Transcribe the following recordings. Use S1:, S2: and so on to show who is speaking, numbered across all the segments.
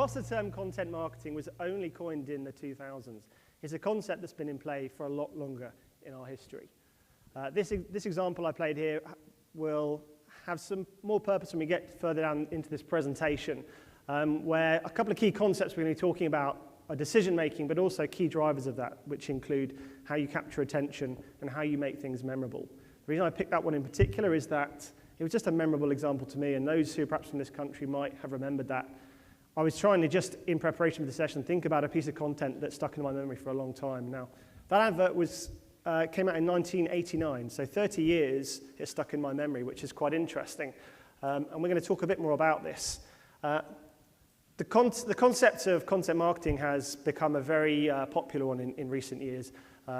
S1: whilst the term content marketing was only coined in the 2000s, it's a concept that's been in play for a lot longer in our history. This example I played here will have some more purpose when we get further down into this presentation, where a couple of key concepts we're going to be talking about are decision making, but also key drivers of that, which include how you capture attention and how you make things memorable. The reason I picked that one in particular is that it was just a memorable example to me, and those who perhaps from this country might have remembered that. I was trying to just, in preparation for the session, think about a piece of content that stuck in my memory for a long time. Now, that advert came out in 1989, so 30 years it stuck in my memory, which is quite interesting. And we're going to talk a bit more about this. The concept of content marketing has become a very popular one in recent years.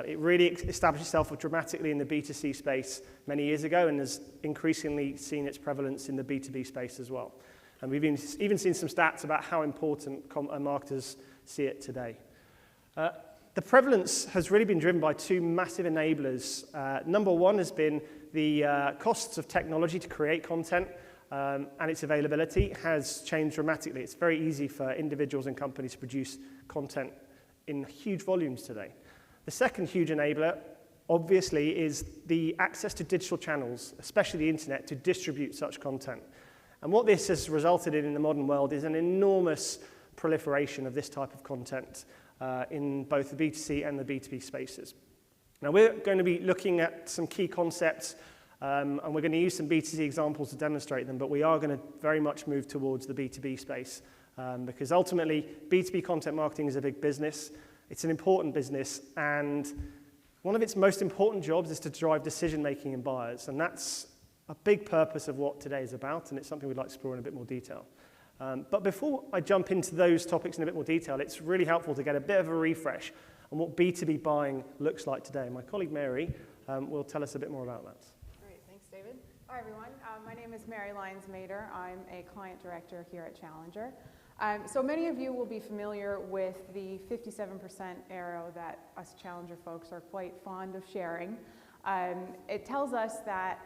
S1: It really established itself dramatically in the B2C space many years ago and has increasingly seen its prevalence in the B2B space as well. And we've even seen some stats about how important marketers see it today. The prevalence has really been driven by two massive enablers. Number one has been the costs of technology to create content, and its availability has changed dramatically. It's very easy for individuals and companies to produce content in huge volumes today. The second huge enabler, obviously, is the access to digital channels, especially the internet, to distribute such content. And what this has resulted in the modern world is an enormous proliferation of this type of content in both the B2C and the B2B spaces. Now, we're going to be looking at some key concepts, and we're going to use some B2C examples to demonstrate them, but we are going to very much move towards the B2B space because ultimately, B2B content marketing is a big business. It's an important business, and one of its most important jobs is to drive decision-making in buyers, and that's a big purpose of what today is about, and it's something we'd like to explore in a bit more detail. But before I jump into those topics in a bit more detail, it's really helpful to get a bit of a refresh on what B2B buying looks like today. My colleague Mary will tell us a bit more about that.
S2: Great, thanks David. Hi everyone, my name is Mary Lyons-Mader. I'm a client director here at Challenger. So many of you will be familiar with the 57% arrow that us Challenger folks are quite fond of sharing. It tells us that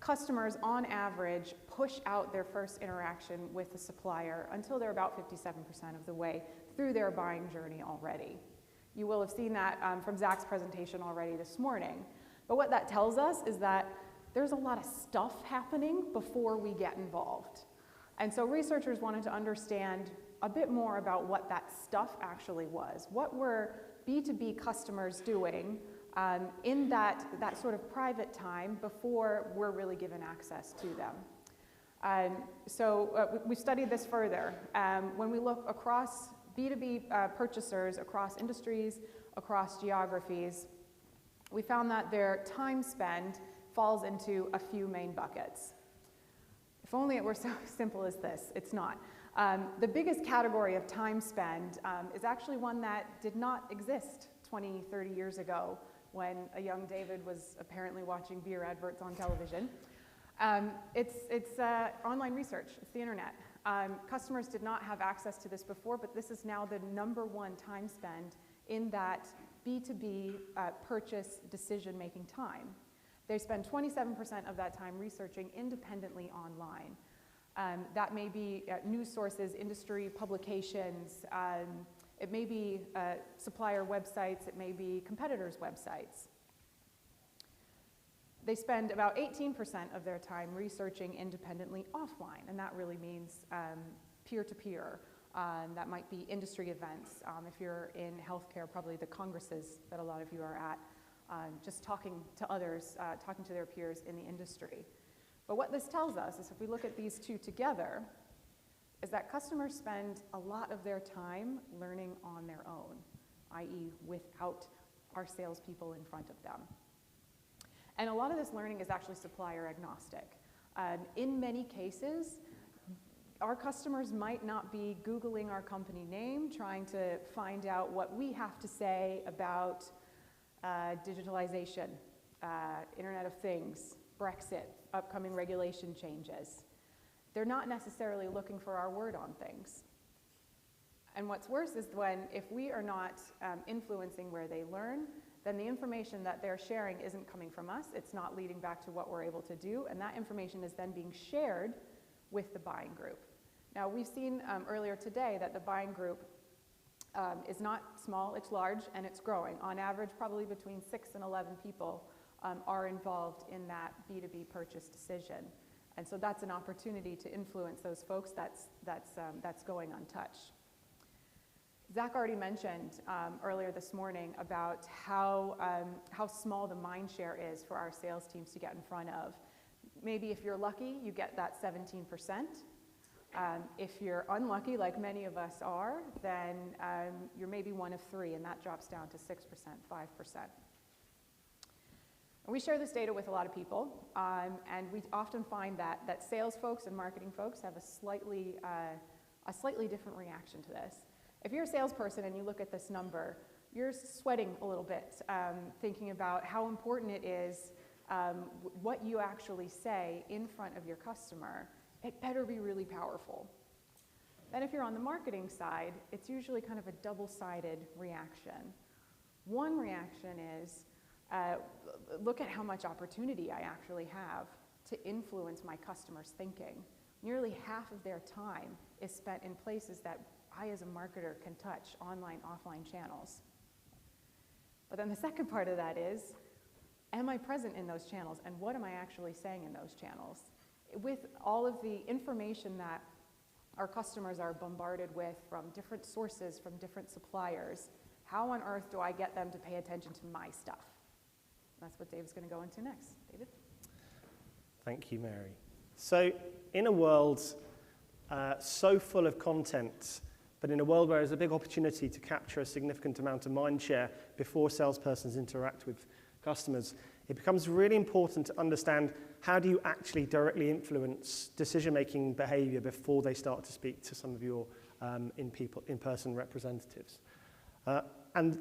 S2: customers, on average, push out their first interaction with the supplier until they're about 57% of the way through their buying journey already. You will have seen that from Zach's presentation already this morning. But what that tells us is that there's a lot of stuff happening before we get involved. And so researchers wanted to understand a bit more about what that stuff actually was. What were B2B customers doing in that sort of private time before we're really given access to them. So we studied this further. When we look across B2B purchasers, across industries, across geographies, we found that their time spend falls into a few main buckets. If only it were so simple as this, it's not. The biggest category of time spend is actually one that did not exist 20, 30 years ago when a young David was apparently watching beer adverts on television. It's online research, it's the internet. Customers did not have access to this before, but this is now the #1 time spend in that B2B purchase decision-making time. They spend 27% of that time researching independently online. That may be news sources, industry publications, it may be supplier websites, it may be competitors' websites. They spend about 18% of their time researching independently offline, and that really means peer-to-peer. That might be industry events. If you're in healthcare, probably the congresses that a lot of you are at, just talking to others, talking to their peers in the industry. But what this tells us is if we look at these two together, is that customers spend a lot of their time learning on their own, i.e. without our salespeople in front of them. And a lot of this learning is actually supplier agnostic. In many cases, our customers might not be Googling our company name, trying to find out what we have to say about digitalization, Internet of Things, Brexit, upcoming regulation changes. They're not necessarily looking for our word on things. And what's worse is if we are not influencing where they learn, then the information that they're sharing isn't coming from us, it's not leading back to what we're able to do, and that information is then being shared with the buying group. Now, we've seen earlier today that the buying group is not small, it's large, and it's growing. On average, probably between 6 and 11 people are involved in that B2B purchase decision. And so that's an opportunity to influence those folks that's going untouched. Zach already mentioned earlier this morning about how small the mind share is for our sales teams to get in front of. Maybe if you're lucky, you get that 17%. If you're unlucky, like many of us are, then you're maybe one of 3, and that drops down to 6%, 5%. And we share this data with a lot of people, and we often find that sales folks and marketing folks have a slightly different reaction to this. If you're a salesperson and you look at this number, you're sweating a little bit, thinking about how important it is what you actually say in front of your customer. It better be really powerful. Then if you're on the marketing side, it's usually kind of a double-sided reaction. One reaction is, look at how much opportunity I actually have to influence my customers' thinking. Nearly half of their time is spent in places that I as a marketer can touch, online, offline channels. But then the second part of that is, am I present in those channels, and what am I actually saying in those channels? With all of the information that our customers are bombarded with from different sources, from different suppliers, how on earth do I get them to pay attention to my stuff? That's what Dave's going to go into next. David?
S1: Thank you, Mary. So in a world so full of content, but in a world where there's a big opportunity to capture a significant amount of mind share before salespersons interact with customers, it becomes really important to understand how do you actually directly influence decision-making behavior before they start to speak to some of your in-person representatives. And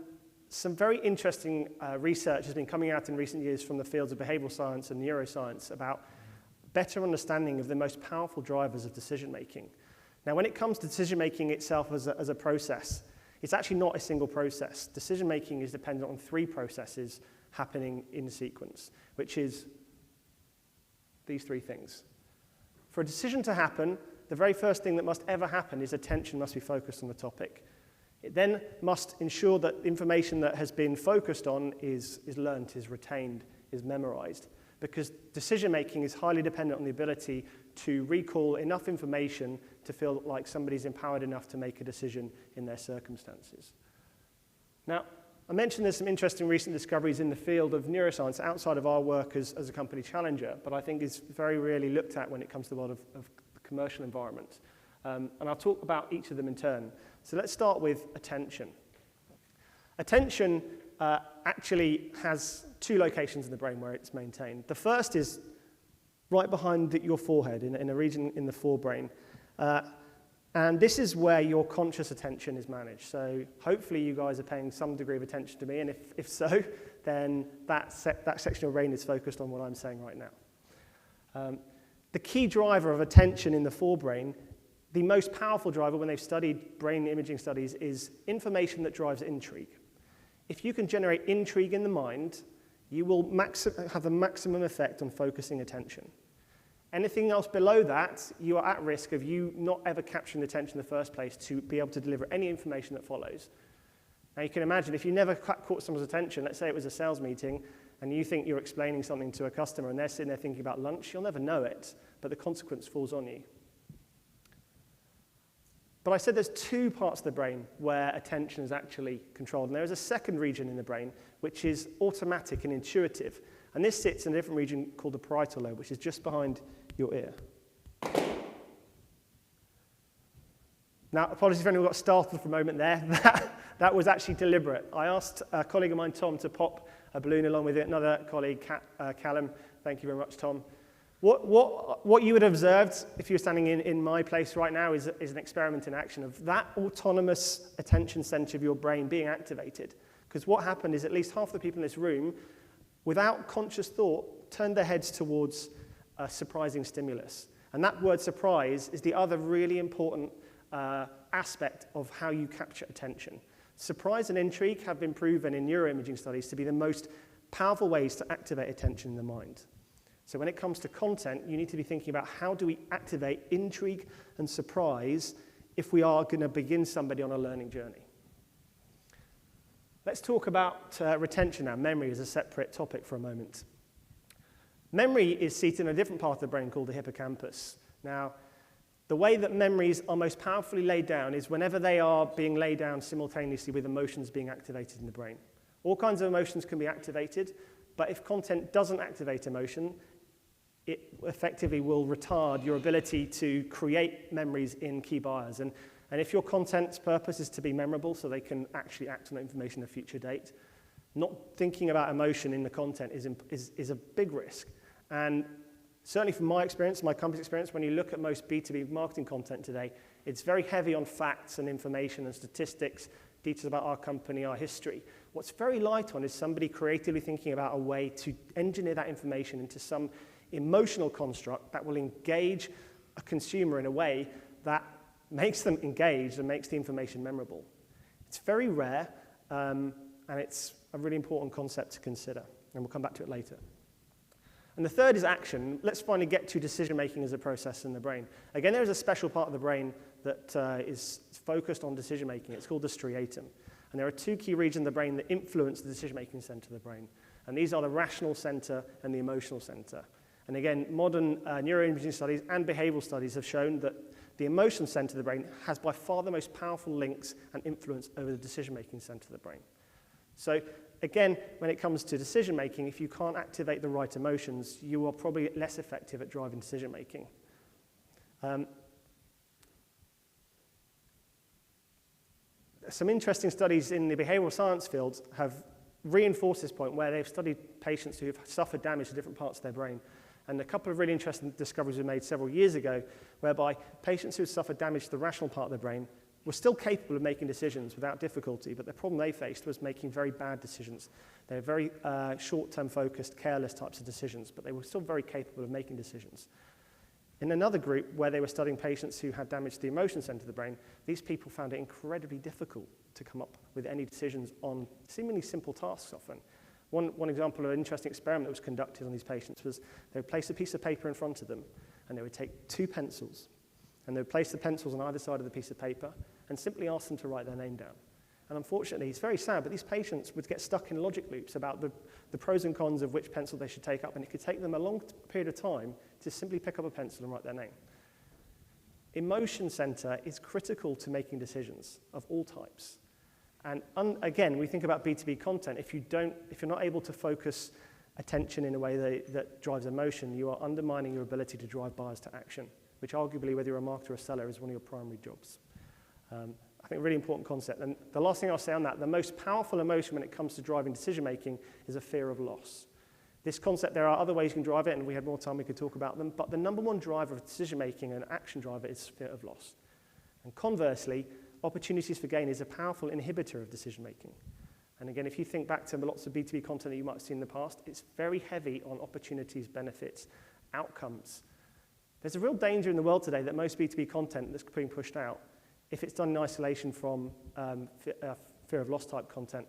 S1: some very interesting research has been coming out in recent years from the fields of behavioral science and neuroscience about better understanding of the most powerful drivers of decision-making. Now, when it comes to decision-making itself as a process, it's actually not a single process. Decision-making is dependent on 3 processes happening in sequence, which is these 3 things. For a decision to happen, the very first thing that must ever happen is attention must be focused on the topic. It then must ensure that information that has been focused on is learnt, is retained, is memorized, because decision-making is highly dependent on the ability to recall enough information to feel like somebody's empowered enough to make a decision in their circumstances. Now, I mentioned there's some interesting recent discoveries in the field of neuroscience outside of our work as a company challenger, but I think is very rarely looked at when it comes to the world of the commercial environment. And I'll talk about each of them in turn. So let's start with attention. Attention actually has 2 locations in the brain where it's maintained. The first is right behind your forehead, in a region in the forebrain. And this is where your conscious attention is managed. So hopefully you guys are paying some degree of attention to me, and if so, then that section of your brain is focused on what I'm saying right now. The key driver of attention in the forebrain, the most powerful driver when they've studied brain imaging studies, is information that drives intrigue. If you can generate intrigue in the mind, you will have the maximum effect on focusing attention. Anything else below that, you are at risk of you not ever capturing the attention in the first place to be able to deliver any information that follows. Now you can imagine if you never caught someone's attention, let's say it was a sales meeting, and you think you're explaining something to a customer and they're sitting there thinking about lunch, you'll never know it, but the consequence falls on you. But I said there's 2 parts of the brain where attention is actually controlled, and there is a second region in the brain which is automatic and intuitive, and this sits in a different region called the parietal lobe, which is just behind your ear. Now, apologies if anyone got startled for a moment there. That was actually deliberate. I asked a colleague of mine, Tom, to pop a balloon along with it. Another colleague, Callum. Thank you very much, Tom. What you would have observed if you were standing in my place right now is an experiment in action of that autonomous attention center of your brain being activated. Because what happened is at least half the people in this room, without conscious thought, turned their heads towards a surprising stimulus. And that word surprise is the other really important aspect of how you capture attention. Surprise and intrigue have been proven in neuroimaging studies to be the most powerful ways to activate attention in the mind. So when it comes to content, you need to be thinking about how do we activate intrigue and surprise if we are going to begin somebody on a learning journey. Let's talk about retention now, memory as a separate topic for a moment. Memory is seated in a different part of the brain called the hippocampus. Now, the way that memories are most powerfully laid down is whenever they are being laid down simultaneously with emotions being activated in the brain. All kinds of emotions can be activated, but if content doesn't activate emotion, it effectively will retard your ability to create memories in key buyers. And if your content's purpose is to be memorable so they can actually act on that information at a future date, not thinking about emotion in the content is a big risk. And certainly from my experience, my company's experience, when you look at most B2B marketing content today, it's very heavy on facts and information and statistics, details about our company, our history. What's very light on is somebody creatively thinking about a way to engineer that information into some emotional construct that will engage a consumer in a way that makes them engaged and makes the information memorable. It's very rare, and it's a really important concept to consider, and we'll come back to it later. And the third is action. Let's finally get to decision-making as a process in the brain. Again, there is a special part of the brain that is focused on decision-making. It's called the striatum. And there are two key regions of the brain that influence the decision-making center of the brain. And these are the rational center and the emotional center. And again, modern neuroimaging studies and behavioral studies have shown that the emotion center of the brain has by far the most powerful links and influence over the decision-making center of the brain. So again, when it comes to decision-making, if you can't activate the right emotions, you are probably less effective at driving decision-making. Some interesting studies in the behavioral science fields have reinforced this point where they've studied patients who have suffered damage to different parts of their brain. And a couple of really interesting discoveries were made several years ago whereby patients who had suffered damage to the rational part of their brain were still capable of making decisions without difficulty, but the problem they faced was making very bad decisions. They were very short-term focused, careless types of decisions, but they were still very capable of making decisions. In another group where they were studying patients who had damage to the emotion center of the brain, these people found it incredibly difficult to come up with any decisions on seemingly simple tasks often. One example of an interesting experiment that was conducted on these patients was they would place a piece of paper in front of them and they would take two pencils and they would place the pencils on either side of the piece of paper and simply ask them to write their name down. And unfortunately, it's very sad, but these patients would get stuck in logic loops about the pros and cons of which pencil they should take up, and it could take them a long period of time to simply pick up a pencil and write their name. Emotion center is critical to making decisions of all types. And again, we think about B2B content. If you're not able to focus attention in a way that drives emotion, you are undermining your ability to drive buyers to action, which arguably, whether you're a marketer or a seller, is one of your primary jobs. I think a really important concept. And the last thing I'll say on that, the most powerful emotion when it comes to driving decision-making is a fear of loss. This concept, there are other ways you can drive it, and we had more time, we could talk about them, but the number one driver of decision-making and action driver is fear of loss. And conversely, opportunities for gain is a powerful inhibitor of decision-making. And again, if you think back to lots of B2B content that you might have seen in the past, it's very heavy on opportunities, benefits, outcomes. There's a real danger in the world today that most B2B content that's being pushed out, if it's done in isolation from fear of loss type content,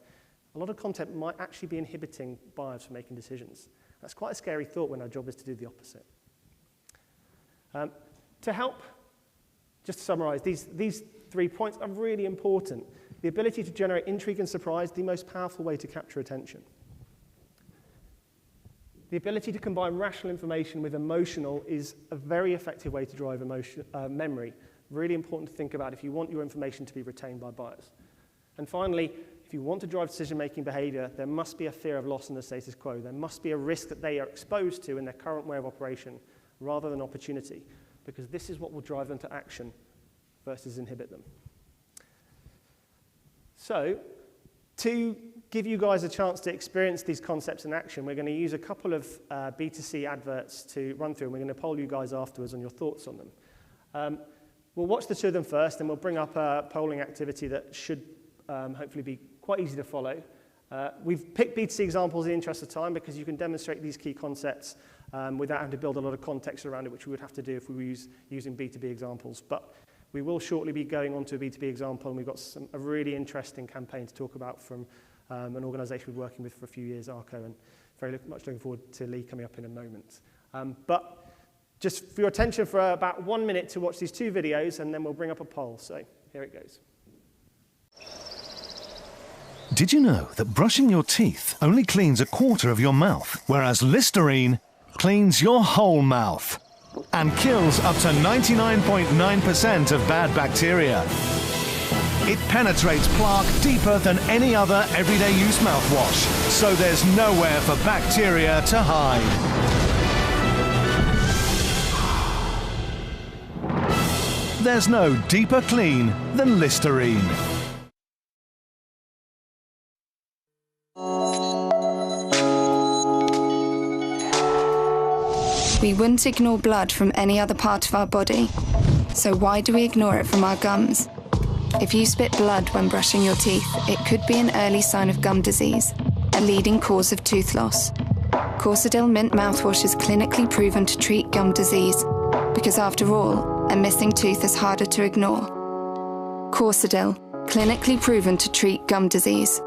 S1: a lot of content might actually be inhibiting buyers from making decisions. That's quite a scary thought when our job is to do the opposite. To help, just to summarize, these 3 points are really important. The ability to generate intrigue and surprise, the most powerful way to capture attention. The ability to combine rational information with emotional is a very effective way to drive memory. Really important to think about if you want your information to be retained by buyers. And finally, if you want to drive decision-making behavior, there must be a fear of loss in the status quo. There must be a risk that they are exposed to in their current way of operation rather than opportunity, because this is what will drive them to action versus inhibit them. So, to give you guys a chance to experience these concepts in action, we're going to use a couple of B2C adverts to run through, and we're going to poll you guys afterwards on your thoughts on them. We'll watch the two of them first, and we'll bring up a polling activity that should hopefully be quite easy to follow. We've picked B2C examples in the interest of time because you can demonstrate these key concepts without having to build a lot of context around it, which we would have to do if we were using B2B examples. But we will shortly be going on to a B2B example, and we've got a really interesting campaign to talk about from an organisation we've been working with for a few years, Arco, and very much looking forward to Lee coming up in a moment. But just for your attention for about 1 minute to watch these 2 videos, and then we'll bring up a poll. So here it goes.
S3: Did you know that brushing your teeth only cleans a quarter of your mouth, whereas Listerine cleans your whole mouth and kills up to 99.9% of bad bacteria? It penetrates plaque deeper than any other everyday use mouthwash, so there's nowhere for bacteria to hide. There's no deeper clean than Listerine.
S4: We wouldn't ignore blood from any other part of our body. So why do we ignore it from our gums? If you spit blood when brushing your teeth, it could be an early sign of gum disease, a leading cause of tooth loss. Corsadil Mint mouthwash is clinically proven to treat gum disease, because after all, a missing tooth is harder to ignore. Corsadil, clinically proven to treat gum disease.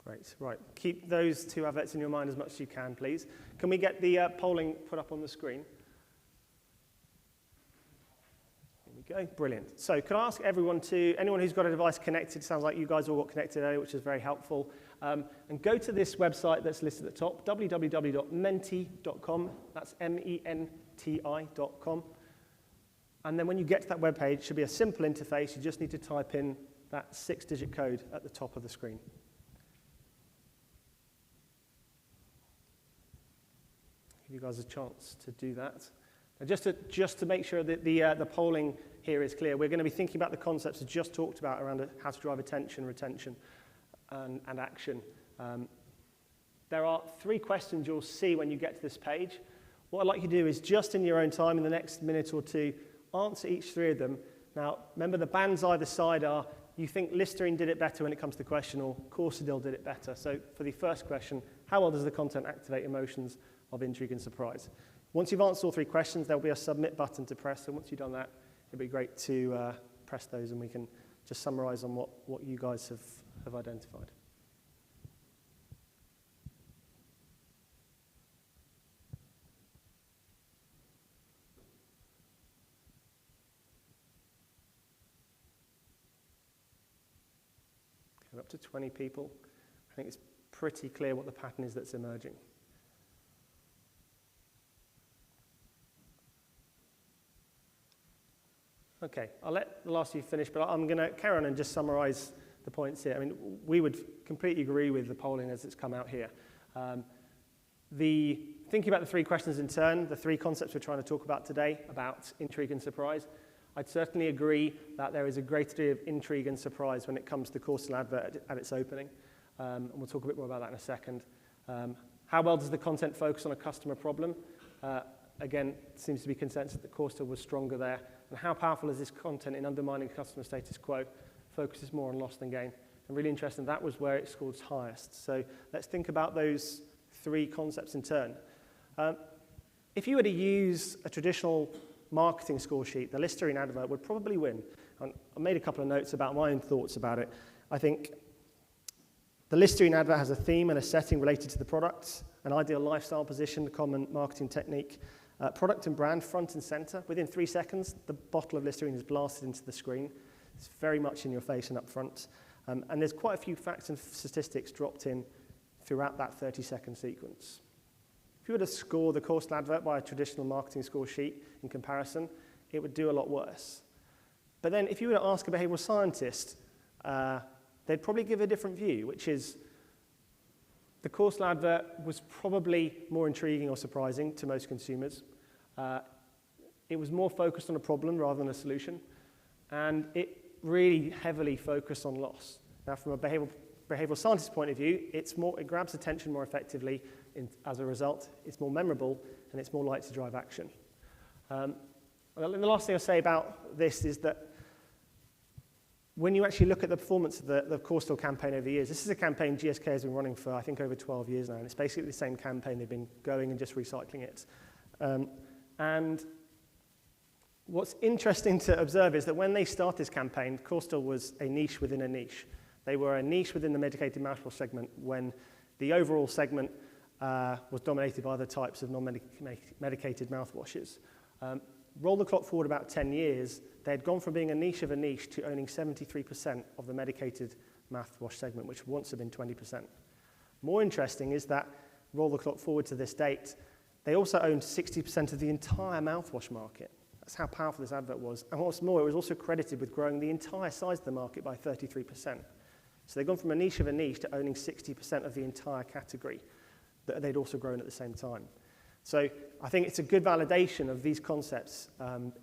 S1: Great, right. Keep those 2 adverts in your mind as much as you can, please. Can we get the polling put up on the screen? Here we go, brilliant. So can I ask anyone who's got a device connected, sounds like you guys all got connected earlier, which is very helpful, and go to this website that's listed at the top, www.menti.com, that's MENTI.com. And then when you get to that webpage, it should be a simple interface. You just need to type in that 6-digit code at the top of the screen. Give you guys a chance to do that. And just to make sure that the polling here is clear, we're going to be thinking about the concepts I just talked about around how to drive attention, retention, and action. There are 3 questions you'll see when you get to this page. What I'd like you to do is just in your own time, in the next minute or 2, answer each 3 of them. Now, remember the bands either side are, you think Listerine did it better when it comes to the question, or Corsadil did it better. So for the first question, how well does the content activate emotions of intrigue and surprise? Once you've answered all 3 questions, there'll be a submit button to press. So once you've done that, it'd be great to press those, and we can just summarize on what you guys have identified. Okay, up to 20 people. I think it's pretty clear what the pattern is that's emerging. Okay, I'll let the last few finish, but I'm going to carry on and just summarize the points here. I mean, we would completely agree with the polling as it's come out here. Thinking about the 3 questions in turn, the 3 concepts we're trying to talk about today, about intrigue and surprise, I'd certainly agree that there is a great degree of intrigue and surprise when it comes to the Corsadil advert at its opening. And we'll talk a bit more about that in a second. How well does the content focus on a customer problem? Again, it seems to be consensus that Corsadil was stronger there. And how powerful is this content in undermining customer status quo? Focuses more on loss than gain. And really interesting, that was where it scored highest. So let's think about those 3 concepts in turn. If you were to use a traditional marketing score sheet, the Listerine advert would probably win. And I made a couple of notes about my own thoughts about it. I think the Listerine advert has a theme and a setting related to the product, an ideal lifestyle position, a common marketing technique, product and brand front and center. Within 3 seconds, the bottle of Listerine is blasted into the screen. It's very much in your face and up front. And there's quite a few facts and statistics dropped in throughout that 30-second sequence. If you were to score the Corsadil advert by a traditional marketing score sheet in comparison, it would do a lot worse. But then if you were to ask a behavioral scientist, they'd probably give a different view, which is the Corsadil advert was probably more intriguing or surprising to most consumers. It was more focused on a problem rather than a solution, and it really heavily focused on loss. Now, from a behavioral scientist point of view, it grabs attention more effectively. As a result, it's more memorable, and it's more likely to drive action. And the last thing I'll say about this is that when you actually look at the performance of the Corsadil campaign over the years, this is a campaign GSK has been running for, I think, over 12 years now, and it's basically the same campaign. They've been going and just recycling it. And what's interesting to observe is that when they started this campaign, Corsadil was a niche within a niche. They were a niche within the medicated mouthwash segment when the overall segment was dominated by other types of non-medicated mouthwashes. Roll the clock forward about 10 years, they had gone from being a niche of a niche to owning 73% of the medicated mouthwash segment, which once had been 20%. More interesting is that, roll the clock forward to this date, they also owned 60% of the entire mouthwash market. That's how powerful this advert was. And what's more, it was also credited with growing the entire size of the market by 33%. So they've gone from a niche of a niche to owning 60% of the entire category that they'd also grown at the same time. So I think it's a good validation of these concepts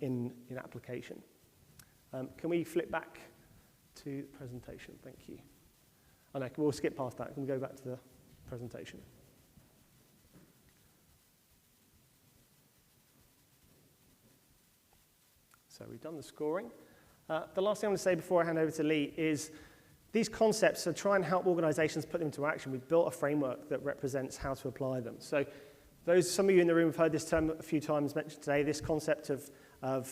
S1: in application. Can we flip back to the presentation? Thank you. Oh no, we'll skip past that. Can we go back to the presentation? So we've done the scoring. The last thing I'm going to say before I hand over to Lee is these concepts, to try and help organizations put them into action, we've built a framework that represents how to apply them. So some of you in the room have heard this term a few times mentioned today, this concept of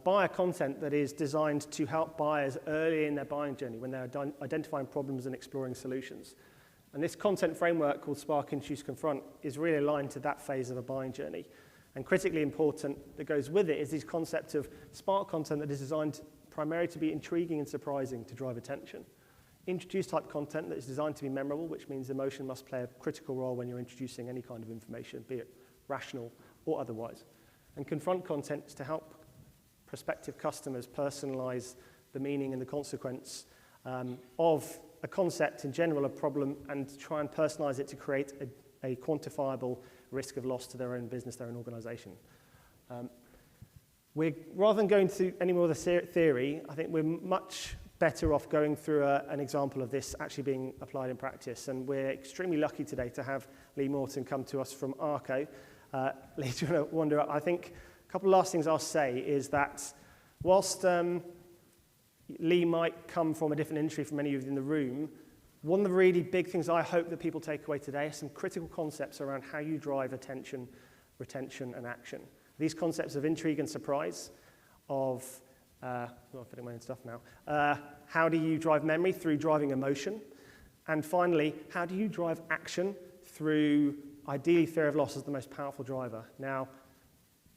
S1: buyer content that is designed to help buyers early in their buying journey when they're identifying problems and exploring solutions. And this content framework called Spark, Introduce, Confront is really aligned to that phase of a buying journey. And critically important that goes with it is this concept of Spark content that is designed primarily to be intriguing and surprising to drive attention. Introduce type content that is designed to be memorable, which means emotion must play a critical role when you're introducing any kind of information, be it rational or otherwise. And confront content is to help prospective customers personalize the meaning and the consequence of a concept in general, a problem, and try and personalize it to create a quantifiable risk of loss to their own business, their own organization. Rather than going through any more of the theory, I think we're much better off going through an example of this actually being applied in practice. And we're extremely lucky today to have Lee Morton come to us from Arco. Lee, do you want to wander up? I think a couple of last things I'll say is that whilst Lee might come from a different industry from many of you in the room, one of the really big things I hope that people take away today are some critical concepts around how you drive attention, retention, and action. These concepts of intrigue and surprise, of I'm fitting my own stuff now. How do you drive memory through driving emotion? And finally, how do you drive action through, ideally, fear of loss as the most powerful driver? Now,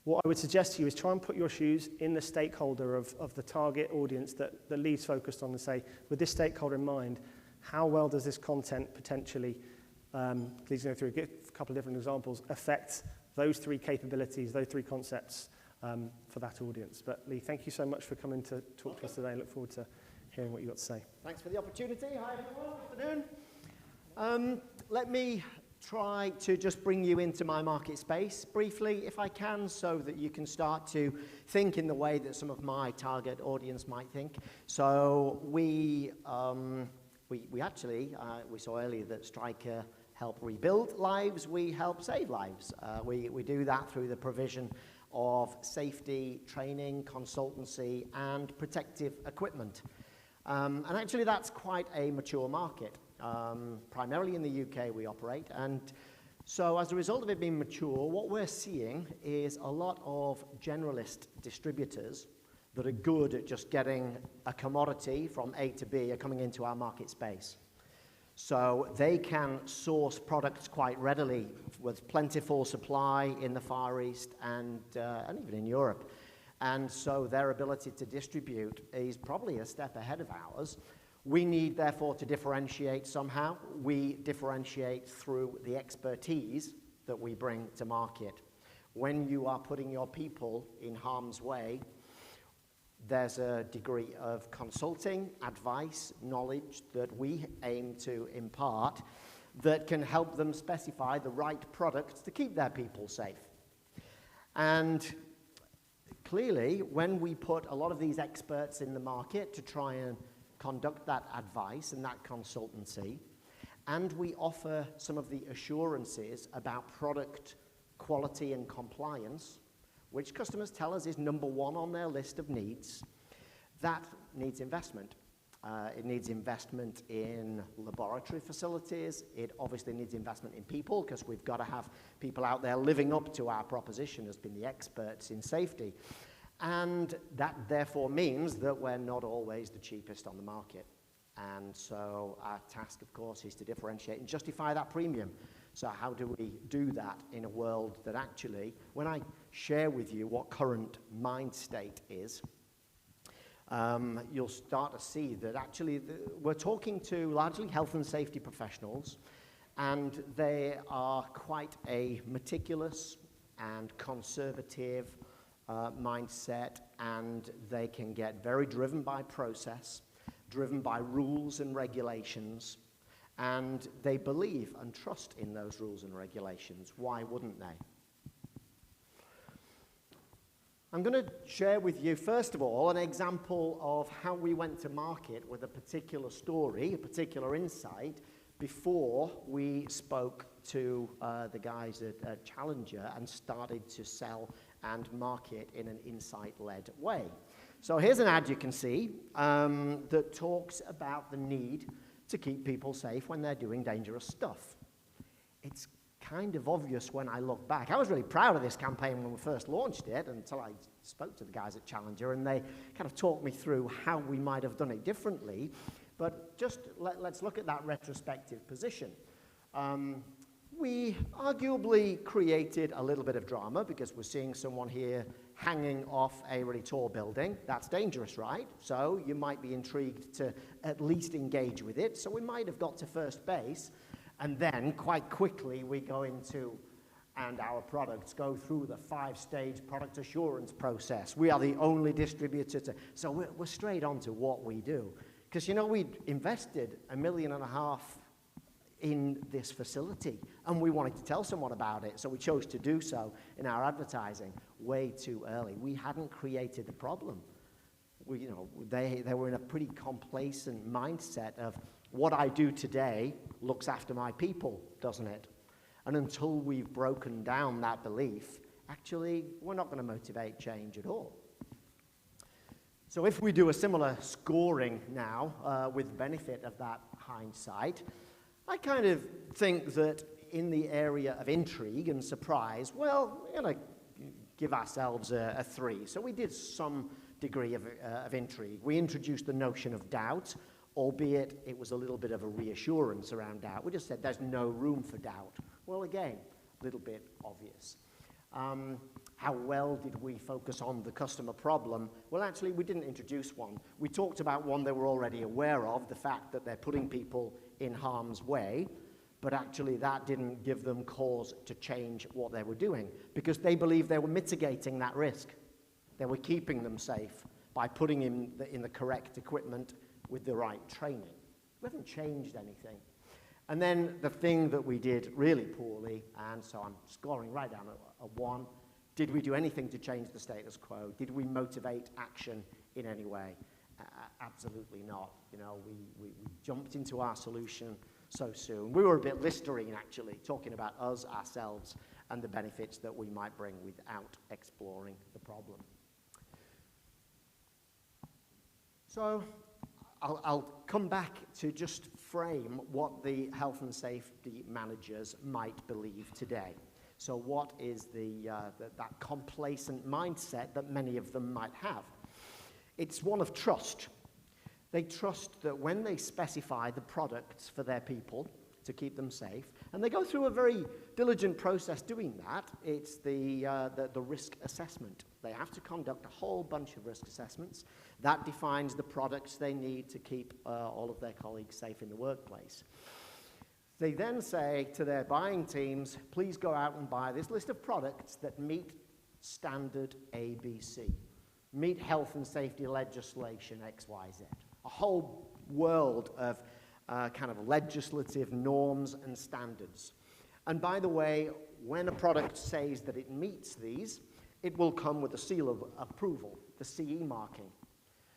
S1: what I would suggest to you is try and put your shoes in the stakeholder of the target audience that Lee's focused on and say, with this stakeholder in mind, how well does this content potentially, Lee's going through a couple of different examples, affect those three capabilities, those three concepts for that audience. But Lee, thank you so much for coming to talk to us today. I look forward to hearing what you've got to say.
S5: Thanks for the opportunity. Hi, everyone. Afternoon. Let me try to just bring you into my market space briefly, if I can, so that you can start to think in the way that some of my target audience might think. So we actually, we saw earlier that Stryker help rebuild lives, we help save lives. We do that through the provision of safety, training, consultancy, and protective equipment. And actually that's quite a mature market. Primarily in the UK we operate, and so as a result of it being mature, what we're seeing is a lot of generalist distributors that are good at just getting a commodity from A to B are coming into our market space. So they can source products quite readily with plentiful supply in the Far East and even in Europe. And so their ability to distribute is probably a step ahead of ours. We need, therefore, to differentiate somehow. We differentiate through the expertise that we bring to market. When you are putting your people in harm's way, there's a degree of consulting, advice, knowledge that we aim to impart that can help them specify the right products to keep their people safe. And clearly, when we put a lot of these experts in the market to try and conduct that advice and that consultancy, and we offer some of the assurances about product quality and compliance, which customers tell us is number one on their list of needs, that needs investment. It needs investment in laboratory facilities. It obviously needs investment in people, because we've got to have people out there living up to our proposition as being the experts in safety. And that therefore means that we're not always the cheapest on the market. And so our task, of course, is to differentiate and justify that premium So how do we do that in a world that actually, when I share with you what current mind state is, you'll start to see that actually we're talking to largely health and safety professionals, and they are quite a meticulous and conservative mindset, and they can get very driven by process, driven by rules and regulations, and they believe and trust in those rules and regulations. Why wouldn't they? I'm going to share with you, first of all, an example of how we went to market with a particular story, a particular insight, before we spoke to the guys at Challenger and started to sell and market in an insight-led way. So here's an ad you can see that talks about the need to keep people safe when they're doing dangerous stuff. It's kind of obvious when I look back. I was really proud of this campaign when we first launched it until I spoke to the guys at Challenger, and they kind of talked me through how we might have done it differently. But just let's look at that retrospective position. We arguably created a little bit of drama because we're seeing someone here hanging off a really tall building. That's dangerous, right? So you might be intrigued to at least engage with it. So we might have got to first base, and then quite quickly we go into, and our products go through the 5-stage product assurance process. We are the only distributor to, so we're straight on to what we do. Because, you know, we'd invested $1.5 million in this facility, and we wanted to tell someone about it, so we chose to do so in our advertising way too early. We hadn't created the problem. They were in a pretty complacent mindset of, what I do today looks after my people, doesn't it? And until we've broken down that belief, actually, we're not going to motivate change at all. So if we do a similar scoring now with benefit of that hindsight, I kind of think that in the area of intrigue and surprise, well, we're going to give ourselves a 3. So we did some degree of intrigue. We introduced the notion of doubt, albeit it was a little bit of a reassurance around doubt. We just said there's no room for doubt. Well, again, a little bit obvious. How well did we focus on the customer problem? Well, actually, we didn't introduce one. We talked about one they were already aware of, the fact that they're putting people in harm's way, but actually that didn't give them cause to change what they were doing because they believed they were mitigating that risk. They were keeping them safe by putting in the correct equipment with the right training. We haven't changed anything. And then the thing that we did really poorly, and so I'm scoring right down a 1, did we do anything to change the status quo? Did we motivate action in any way? Absolutely not. You know, we jumped into our solution so soon. We were a bit Listerine, actually, talking about us, ourselves, and the benefits that we might bring without exploring the problem. So I'll come back to just frame what the health and safety managers might believe today. So what is that complacent mindset that many of them might have? It's one of trust. They trust that when they specify the products for their people to keep them safe, and they go through a very diligent process doing that, it's the risk assessment. They have to conduct a whole bunch of risk assessments. That defines the products they need to keep all of their colleagues safe in the workplace. They then say to their buying teams, please go out and buy this list of products that meet standard ABC, meet health and safety legislation XYZ, a whole world of kind of legislative norms and standards. And by the way, when a product says that it meets these, it will come with a seal of approval, the CE marking.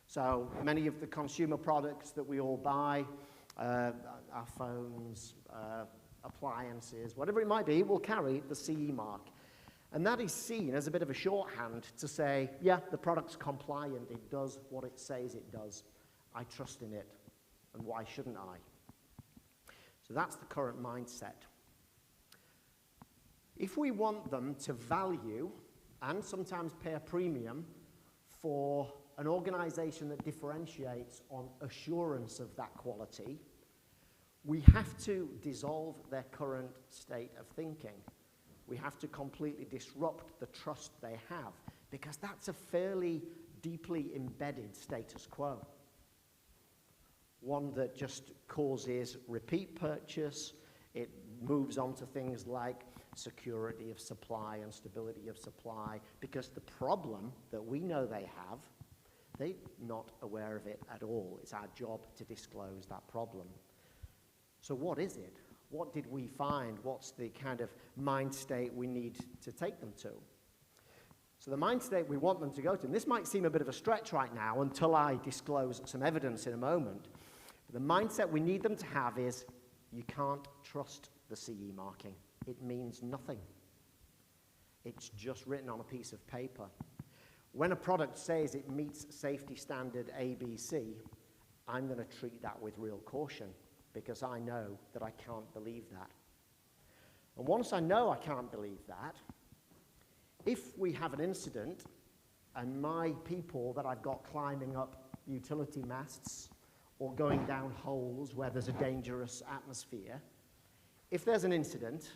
S5: So many of the consumer products that we all buy, our phones, appliances, whatever it might be, will carry the CE mark. And that is seen as a bit of a shorthand to say, yeah, the product's compliant, it does what it says it does. I trust in it, and why shouldn't I? So that's the current mindset. If we want them to value and sometimes pay a premium for an organization that differentiates on assurance of that quality, We have to dissolve their current state of thinking. We have to completely disrupt the trust they have, because that's a fairly deeply embedded status quo. One that just causes repeat purchase. It moves on to things like security of supply and stability of supply, because the problem that we know they have, they're not aware of it at all. It's our job to disclose that problem. So what is it? What did we find? What's the kind of mind state we need to take them to? So the mind state we want them to go to, and this might seem a bit of a stretch right now until I disclose some evidence in a moment, but the mindset we need them to have is, you can't trust the CE marking. It means nothing. It's just written on a piece of paper. When a product says it meets safety standard ABC, I'm going to treat that with real caution, because I know that I can't believe that. And once I know I can't believe that, if we have an incident and my people that I've got climbing up utility masts or going down holes where there's a dangerous atmosphere, if there's an incident,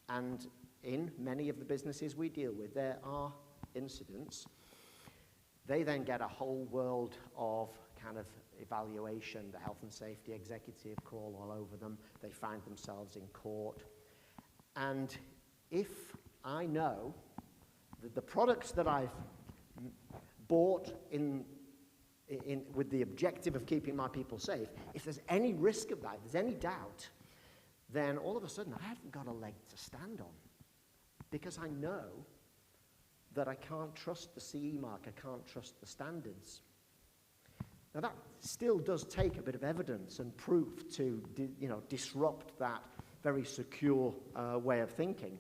S5: and in many of the businesses we deal with there are incidents, they then get a whole world of kind of evaluation. The health and safety executive crawl all over them. They find themselves in court. And if I know that the products that I've bought with the objective of keeping my people safe, if there's any risk of that, if there's any doubt, then all of a sudden I haven't got a leg to stand on, because I know that I can't trust the CE mark, I can't trust the standards. Now that still does take a bit of evidence and proof to disrupt that very secure way of thinking.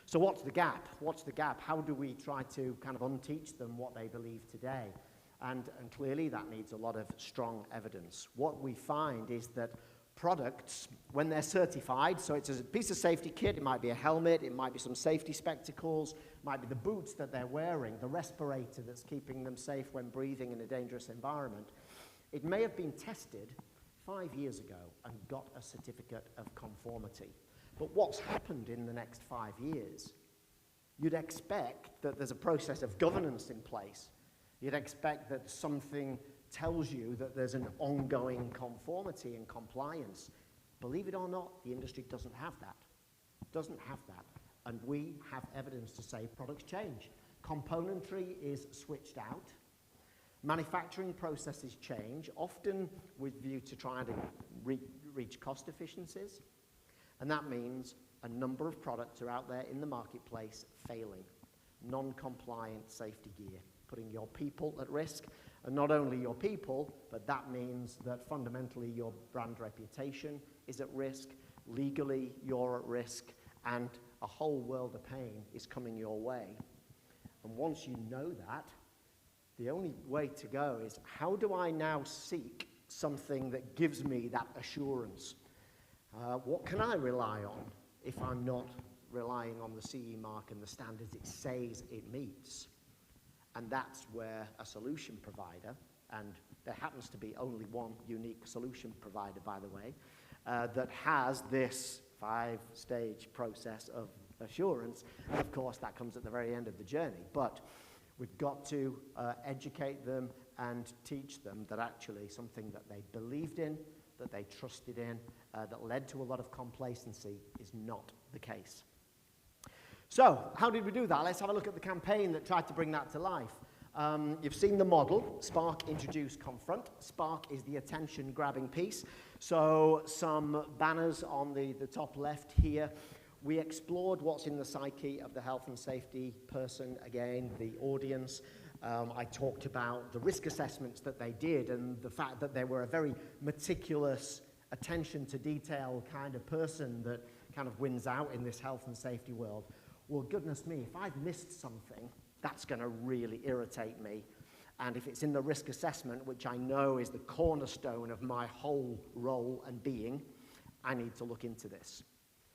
S5: So what's the gap? What's the gap? How do we try to kind of unteach them what they believe today? And clearly that needs a lot of strong evidence. What we find is that products, when they're certified, so it's a piece of safety kit, it might be a helmet, it might be some safety spectacles, it might be the boots that they're wearing, the respirator that's keeping them safe when breathing in a dangerous environment. It may have been tested 5 years ago and got a certificate of conformity. But what's happened in the next 5 years? You'd expect that there's a process of governance in place. You'd expect that something tells you that there's an ongoing conformity and compliance. Believe it or not, the industry doesn't have that. Doesn't have that. And we have evidence to say products change. Componentry is switched out. Manufacturing processes change, often with view to trying to reach cost efficiencies. And that means a number of products are out there in the marketplace failing. Non-compliant safety gear, putting your people at risk. And not only your people, but that means that fundamentally your brand reputation is at risk, legally you're at risk, and a whole world of pain is coming your way. And once you know that, the only way to go is, how do I now seek something that gives me that assurance? What can I rely on if I'm not relying on the CE mark and the standards it says it meets? And that's where a solution provider, and there happens to be only one unique solution provider, by the way, that has this 5-stage process of assurance. And of course, that comes at the very end of the journey. But we've got to educate them and teach them that actually something that they believed in, that they trusted in, that led to a lot of complacency is not the case. So, how did we do that? Let's have a look at the campaign that tried to bring that to life. You've seen the model, Spark, Introduce, Confront. Spark is the attention-grabbing piece. So, some banners on the top left here. We explored what's in the psyche of the health and safety person, again, the audience. I talked about the risk assessments that they did and the fact that they were a very meticulous, attention to detail kind of person that kind of wins out in this health and safety world. Well, goodness me, if I've missed something, that's going to really irritate me. And if it's in the risk assessment, which I know is the cornerstone of my whole role and being, I need to look into this.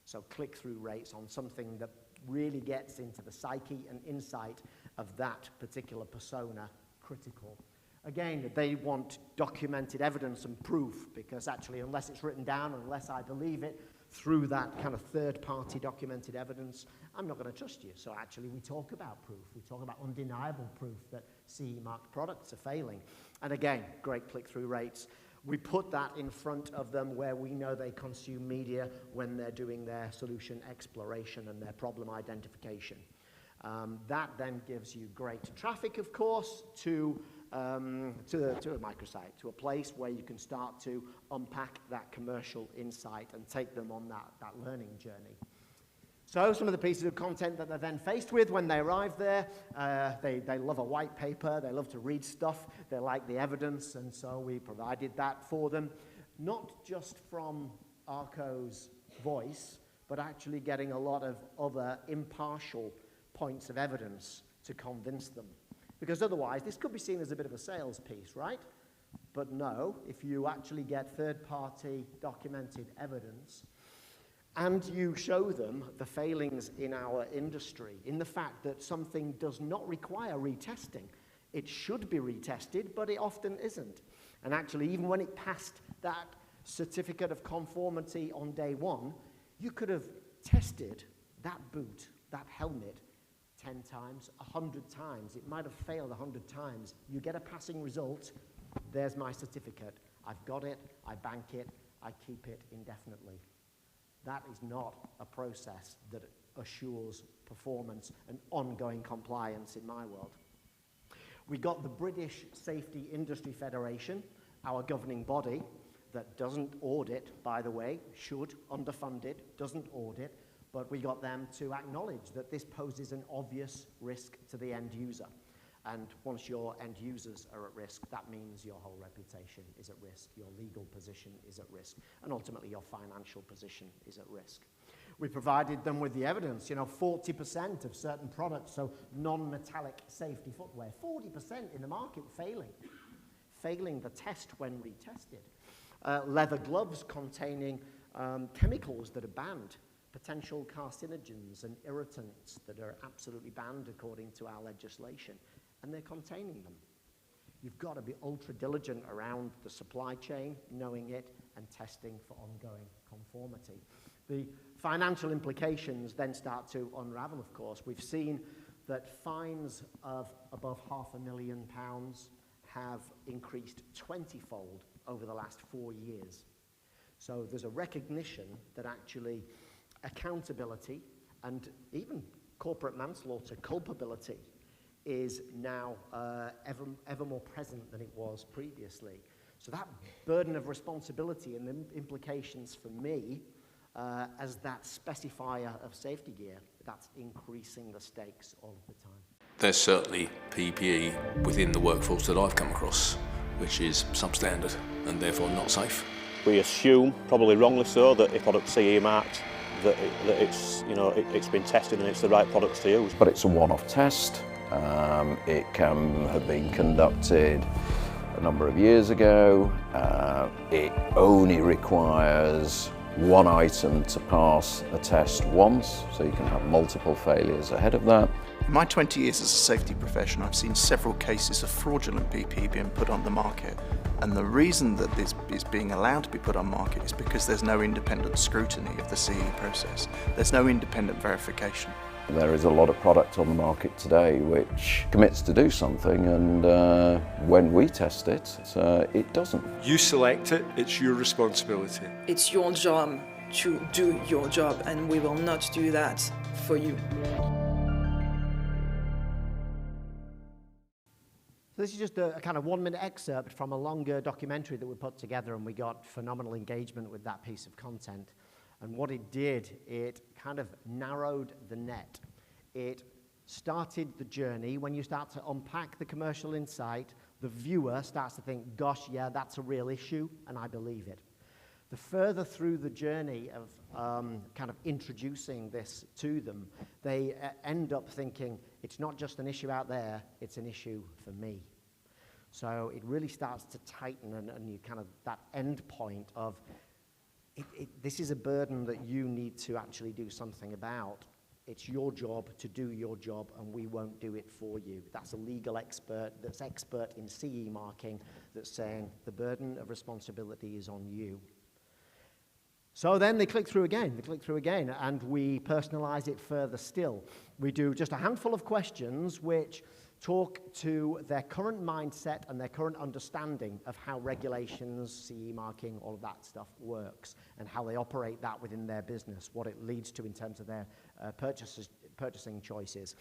S5: So click-through rates on something that really gets into the psyche and insight of that particular persona, critical. Again, they want documented evidence and proof, because actually, unless it's written down, unless I believe it through that kind of third-party documented evidence, I'm not going to trust you. So actually, we talk about proof. We talk about undeniable proof that CE-marked products are failing. And again, great click-through rates. We put that in front of them where we know they consume media when they're doing their solution exploration and their problem identification. That then gives you great traffic, of course, to a microsite, to a place where you can start to unpack that commercial insight and take them on that learning journey. So some of the pieces of content that they're then faced with when they arrive there, they love a white paper, they love to read stuff, they like the evidence, and so we provided that for them, not just from Arco's voice, but actually getting a lot of other impartial points of evidence to convince them. Because otherwise, this could be seen as a bit of a sales piece, right? But no, if you actually get third-party documented evidence, and you show them the failings in our industry, in the fact that something does not require retesting. It should be retested, but it often isn't. And actually, even when it passed that certificate of conformity on day one, you could have tested that boot, that helmet, 10 times, 100 times. It might have failed 100 times. You get a passing result, there's my certificate. I've got it, I bank it, I keep it indefinitely. That is not a process that assures performance and ongoing compliance in my world. We got the British Safety Industry Federation, our governing body, that doesn't audit, by the way, should, underfunded, doesn't audit, but we got them to acknowledge that this poses an obvious risk to the end user. And once your end users are at risk, that means your whole reputation is at risk, your legal position is at risk, and ultimately your financial position is at risk. We provided them with the evidence, 40% of certain products, so non-metallic safety footwear, 40% in the market failing the test when retested. Leather gloves containing chemicals that are banned, potential carcinogens and irritants that are absolutely banned according to our legislation, and they're containing them. You've got to be ultra diligent around the supply chain, knowing it, and testing for ongoing conformity. The financial implications then start to unravel, of course. We've seen that fines of above £500,000 have increased 20-fold over the last 4 years. So there's a recognition that actually accountability and even corporate manslaughter culpability is now ever more present than it was previously. So that burden of responsibility and the implications for me as that specifier of safety gear, that's increasing the stakes all of the time.
S6: There's certainly PPE within the workforce that I've come across, which is substandard and therefore not safe.
S7: We assume, probably wrongly so, that if product's CE marked, that it's been tested and it's the right products to use.
S8: But it's a one-off test. It can have been conducted a number of years ago. It only requires one item to pass a test once, so you can have multiple failures ahead of that.
S9: In my 20 years as a safety professional, I've seen several cases of fraudulent PPE being put on the market. And the reason that this is being allowed to be put on market is because there's no independent scrutiny of the CE process. There's no independent verification.
S8: There is a lot of product on the market today which commits to do something, and when we test it, it doesn't.
S10: You select it, it's your responsibility.
S11: It's your job to do your job, and we will not do that for you.
S5: So this is just a kind of 1-minute excerpt from a longer documentary that we put together, and we got phenomenal engagement with that piece of content. And what it did, it kind of narrowed the net. It started the journey. When you start to unpack the commercial insight, the viewer starts to think, gosh, yeah, that's a real issue, and I believe it. The further through the journey of kind of introducing this to them, they end up thinking, it's not just an issue out there, it's an issue for me. So it really starts to tighten, and you kind of, that end point of, this is a burden that you need to actually do something about. It's your job to do your job, and we won't do it for you. That's a legal expert that's expert in CE marking that's saying the burden of responsibility is on you. So then they click through again, and we personalize it further still. We do just a handful of questions which talk to their current mindset and their current understanding of how regulations, CE marking, all of that stuff works, and how they operate that within their business, what it leads to in terms of their purchasing choices.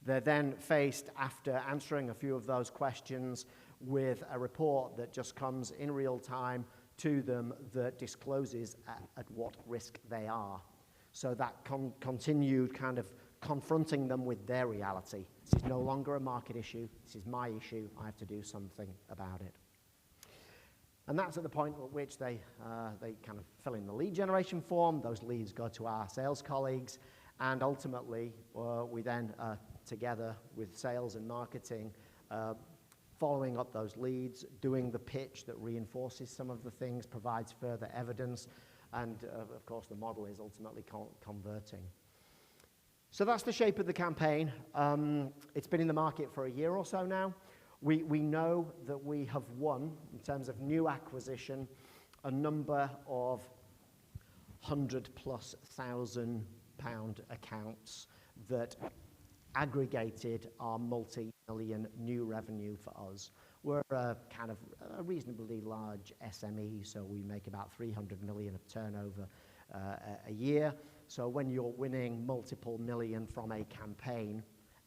S5: They're then faced, after answering a few of those questions, with a report that just comes in real time to them that discloses at what risk they are. So that continued kind of confronting them with their reality. This is no longer a market issue. This is my issue. I have to do something about it. And that's at the point at which they kind of fill in the lead generation form. Those leads go to our sales colleagues. And ultimately, we then, together with sales and marketing, following up those leads, doing the pitch that reinforces some of the things, provides further evidence, and of course the model is ultimately converting. So that's the shape of the campaign. It's been in the market for a year or so now. We know that we have won, in terms of new acquisition, a number of £100,000+ accounts that aggregated our multi-million new revenue for us. We're kind of a reasonably large SME, so we make about 300 million of turnover a year. So when you're winning multiple million from a campaign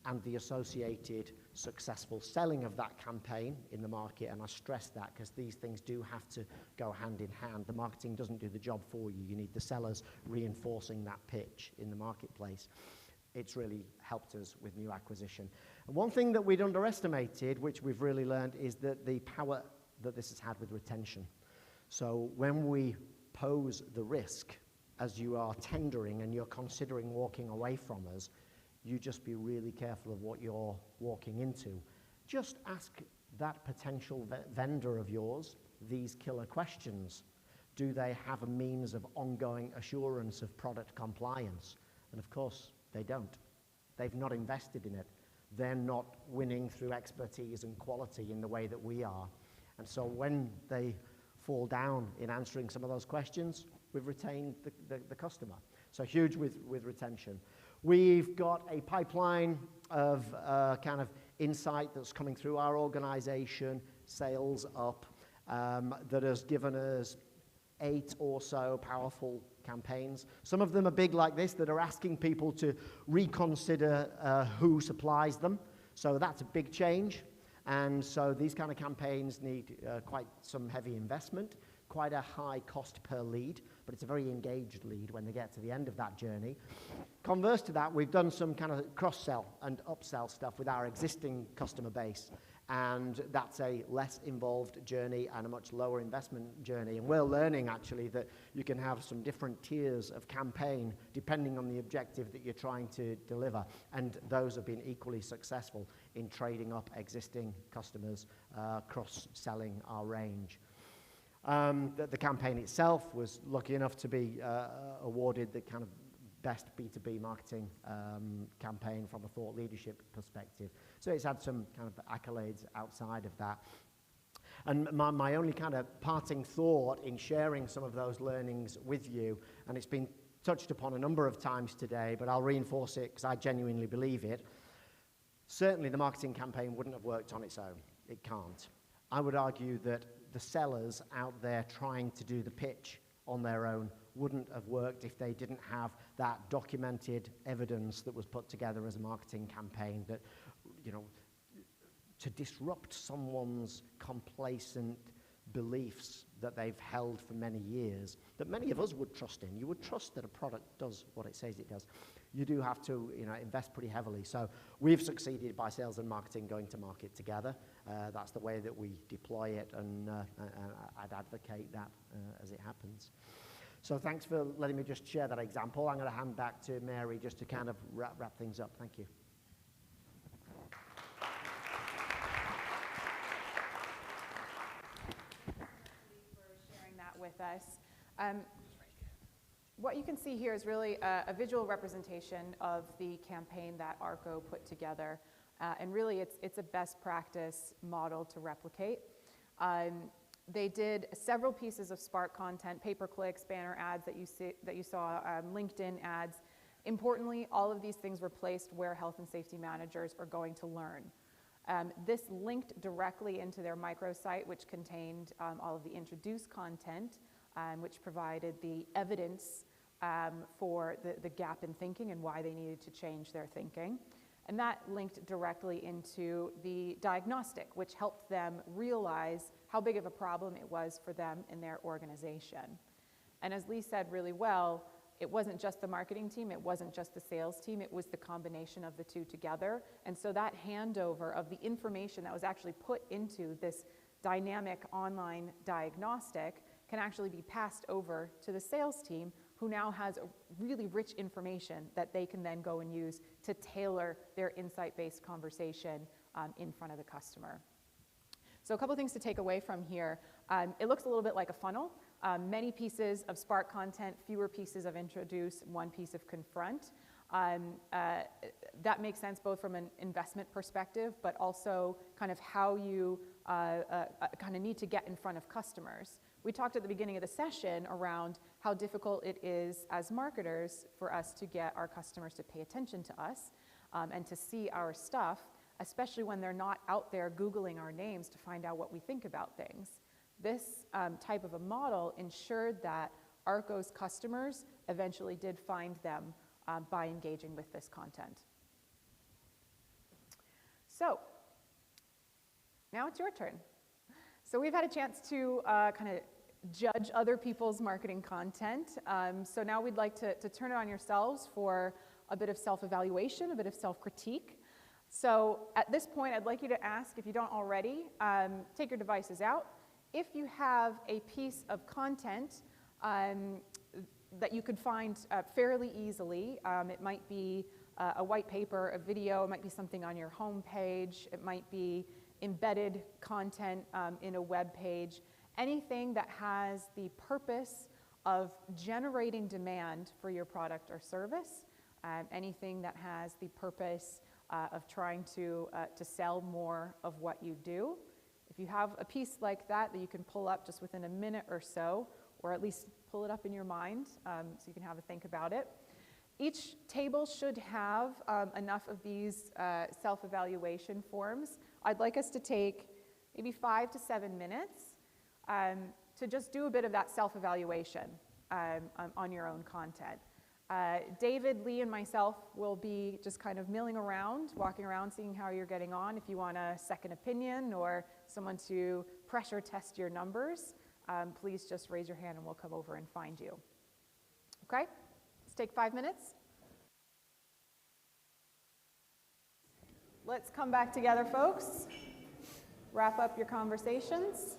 S5: and the associated successful selling of that campaign in the market, and I stress that because these things do have to go hand in hand. The marketing doesn't do the job for you. You need the sellers reinforcing that pitch in the marketplace. It's really helped us with new acquisition. And one thing that we'd underestimated, which we've really learned, is that the power that this has had with retention. So when we pose the risk, as you are tendering and you're considering walking away from us, you just be really careful of what you're walking into. Just ask that potential vendor of yours these killer questions. Do they have a means of ongoing assurance of product compliance? And of course, they don't. They've not invested in it. They're not winning through expertise and quality in the way that we are. And so when they fall down in answering some of those questions, we've retained the customer. So huge with retention. We've got a pipeline of kind of insight that's coming through our organization, sales up, that has given us 8 or so powerful campaigns. Some of them are big like this, that are asking people to reconsider who supplies them. So that's a big change. And so these kind of campaigns need quite some heavy investment, quite a high cost per lead, but it's a very engaged lead when they get to the end of that journey. Converse to that, we've done some kind of cross-sell and upsell stuff with our existing customer base, and that's a less involved journey and a much lower investment journey. And we're learning actually that you can have some different tiers of campaign depending on the objective that you're trying to deliver, and those have been equally successful in trading up existing customers, cross-selling our range. The campaign itself was lucky enough to be awarded the kind of best B2B marketing campaign from a thought leadership perspective. So it's had some kind of accolades outside of that. And my only kind of parting thought in sharing some of those learnings with you, and it's been touched upon a number of times today, but I'll reinforce it because I genuinely believe it. Certainly the marketing campaign wouldn't have worked on its own. It can't. I would argue that the sellers out there trying to do the pitch on their own wouldn't have worked if they didn't have that documented evidence that was put together as a marketing campaign that, you know, to disrupt someone's complacent beliefs that they've held for many years, that many of us would trust in. You would trust that a product does what it says it does. You do have to, invest pretty heavily. So we've succeeded by sales and marketing going to market together. That's the way that we deploy it, and I'd advocate that as it happens. So thanks for letting me just share that example. I'm going to hand back to Mary just to kind of wrap things up. Thank you.
S2: For sharing that with us. What you can see here is really a visual representation of the campaign that Arco put together. And really, it's a best practice model to replicate. They did several pieces of Spark content, pay-per-clicks, banner ads that you saw, LinkedIn ads. Importantly, all of these things were placed where health and safety managers are going to learn. This linked directly into their microsite, which contained all of the introduced content, which provided the evidence for the gap in thinking and why they needed to change their thinking. And that linked directly into the diagnostic, which helped them realize how big of a problem it was for them in their organization. And as Lee said really well, it wasn't just the marketing team, it wasn't just the sales team, it was the combination of the two together. And so that handover of the information that was actually put into this dynamic online diagnostic can actually be passed over to the sales team, who now has really rich information that they can then go and use to tailor their insight-based conversation in front of the customer. So a couple things to take away from here. It looks a little bit like a funnel. Many pieces of Spark content, fewer pieces of introduce, one piece of confront. That makes sense both from an investment perspective, but also kind of how you kind of need to get in front of customers. We talked at the beginning of the session around how difficult it is as marketers for us to get our customers to pay attention to us and to see our stuff, especially when they're not out there Googling our names to find out what we think about things. This type of a model ensured that Arco's customers eventually did find them by engaging with this content. So now it's your turn. So we've had a chance to kind of judge other people's marketing content. So now we'd like to turn it on yourselves for a bit of self-evaluation, a bit of self-critique. So at this point, I'd like you to ask, if you don't already, take your devices out. If you have a piece of content that you could find fairly easily, it might be a white paper, a video, it might be something on your home page, it might be embedded content in a web page, anything that has the purpose of generating demand for your product or service, anything that has the purpose of trying to sell more of what you do. If you have a piece like that you can pull up just within a minute or so, or at least pull it up in your mind so you can have a think about it. Each table should have enough of these self-evaluation forms. I'd like us to take maybe 5 to 7 minutes to just do a bit of that self-evaluation on your own content. David, Lee, and myself will be just kind of milling around, walking around, seeing how you're getting on. If you want a second opinion or someone to pressure test your numbers, please just raise your hand and we'll come over and find you. Okay? Let's take 5 minutes. Let's come back together, folks. Wrap up your conversations.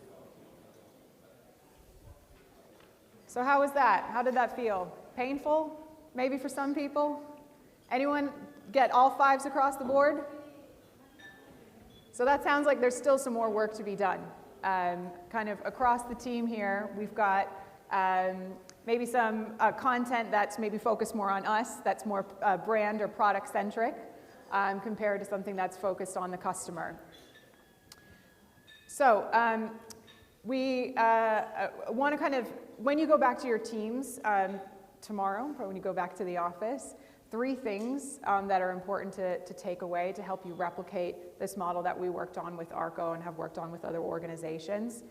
S2: So how was that? How did that feel? Painful? Maybe for some people? Anyone get all 5s across the board? So that sounds like there's still some more work to be done. Kind of across the team here, we've got maybe some content that's maybe focused more on us, that's more brand or product centric, compared to something that's focused on the customer. So we want to kind of, when you go back to your teams tomorrow, or when you go back to the office, 3 things that are important to take away to help you replicate this model that we worked on with Arco and have worked on with other organizations.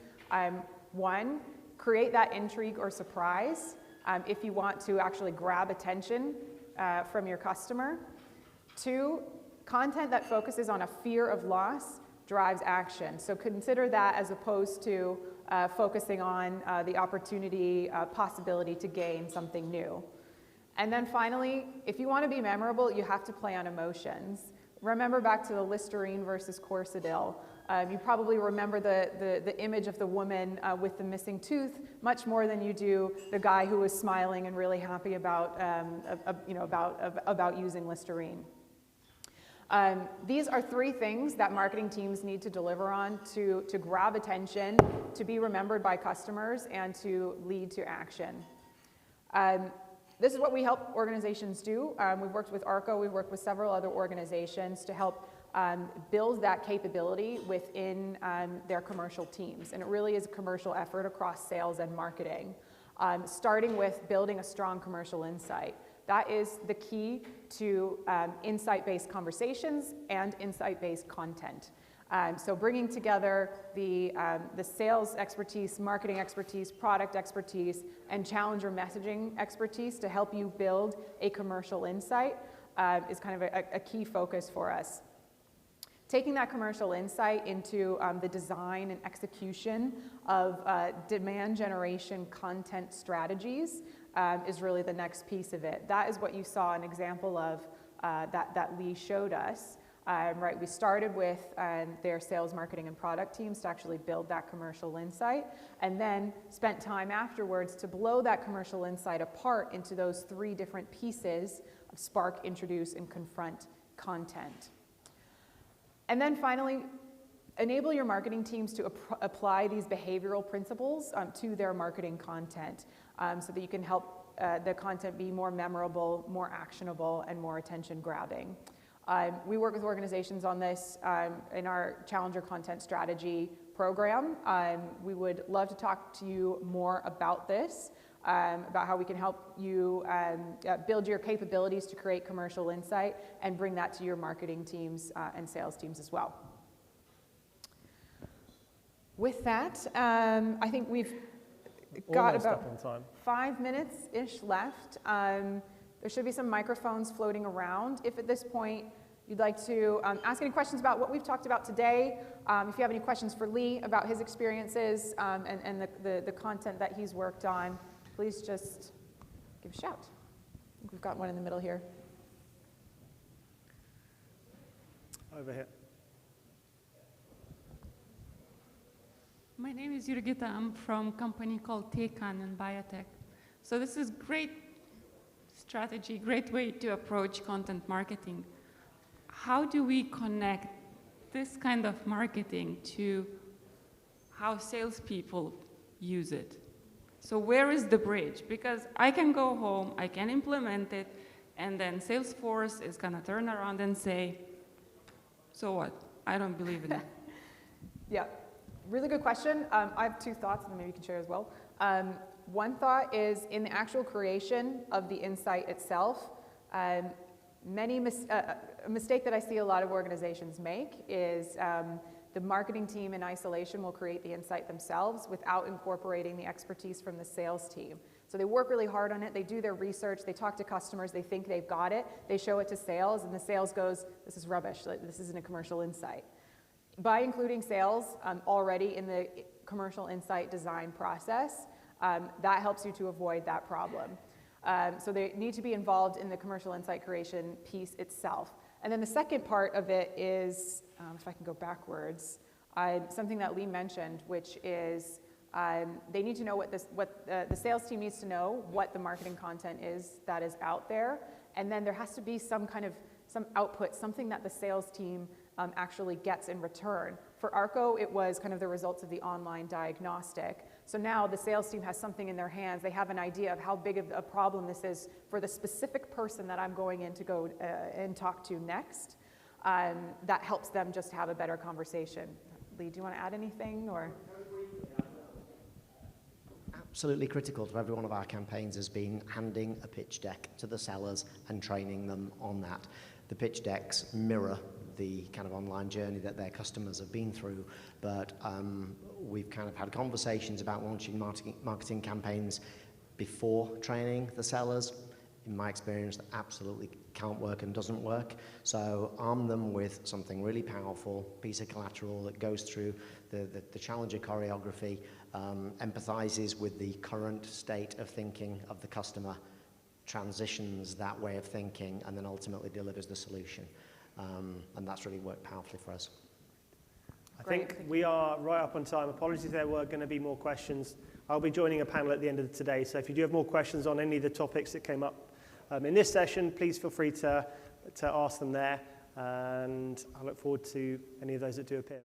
S2: 1, create that intrigue or surprise if you want to actually grab attention from your customer. 2, content that focuses on a fear of loss drives action. So consider that as opposed to focusing on the opportunity, possibility to gain something new. And then finally, if you want to be memorable, you have to play on emotions. Remember back to the Listerine versus Corsadil. You probably remember the image of the woman with the missing tooth much more than you do the guy who was smiling and really happy about, about using Listerine. These are 3 things that marketing teams need to deliver on to grab attention, to be remembered by customers, and to lead to action. This is what we help organizations do. We've worked with Arco, we've worked with several other organizations to help build that capability within their commercial teams. And it really is a commercial effort across sales and marketing, starting with building a strong commercial insight. That is the key to insight-based conversations and insight-based content. So bringing together the sales expertise, marketing expertise, product expertise, and challenger messaging expertise to help you build a commercial insight is kind of a key focus for us. Taking that commercial insight into the design and execution of demand generation content strategies is really the next piece of it. That is what you saw an example of that Lee showed us. Right, we started with their sales, marketing, and product teams to actually build that commercial insight, and then spent time afterwards to blow that commercial insight apart into those 3 different pieces of spark, introduce, and confront content. And then finally, enable your marketing teams to apply these behavioral principles to their marketing content so that you can help the content be more memorable, more actionable, and more attention-grabbing. We work with organizations on this in our Challenger Content Strategy program. We would love to talk to you more about this, about how we can help you build your capabilities to create commercial insight and bring that to your marketing teams and sales teams as well. With that, I think we've got about 5 minutes-ish left. There should be some microphones floating around. If at this point you'd like to ask any questions about what we've talked about today, if you have any questions for Lee about his experiences and the content that he's worked on, please just give a shout. I think we've got one in the middle here.
S1: Over here.
S12: My name is Jurgita. I'm from a company called Tecan in biotech. So this is great strategy, great way to approach content marketing. How do we connect this kind of marketing to how salespeople use it? So where is the bridge? Because I can go home, I can implement it, and then Salesforce is going to turn around and say, so what? I don't believe in it.
S2: Yeah, really good question. I have 2 thoughts, and maybe you can share as well. One thought is in the actual creation of the insight itself, a mistake that I see a lot of organizations make is the marketing team in isolation will create the insight themselves without incorporating the expertise from the sales team. So they work really hard on it, they do their research, they talk to customers, they think they've got it, they show it to sales, and the sales goes, this is rubbish, this isn't a commercial insight. By including sales already in the commercial insight design process, that helps you to avoid that problem. So they need to be involved in the commercial insight creation piece itself. And then the second part of it is, if I can go backwards, something that Lee mentioned, which is they need to know what the sales team needs to know what the marketing content is that is out there. And then there has to be some output, something that the sales team actually gets in return. For Arco, it was kind of the results of the online diagnostic. So now the sales team has something in their hands. They have an idea of how big of a problem this is for the specific person that I'm going in to go and talk to next. That helps them just have a better conversation. Lee, do you want to add anything? Or?
S5: Absolutely critical to every one of our campaigns has been handing a pitch deck to the sellers and training them on that. The pitch decks mirror the kind of online journey that their customers have been through, but we've kind of had conversations about launching marketing campaigns before training the sellers. In my experience, that absolutely can't work and doesn't work. So arm them with something really powerful, piece of collateral that goes through the Challenger choreography, empathizes with the current state of thinking of the customer, transitions that way of thinking, and then ultimately delivers the solution. And that's really worked powerfully for us.
S1: I think we are right up on time. Apologies, there were going to be more questions. I'll be joining a panel at the end of today, so if you do have more questions on any of the topics that came up in this session, please feel free to ask them there, and I look forward to any of those that do appear.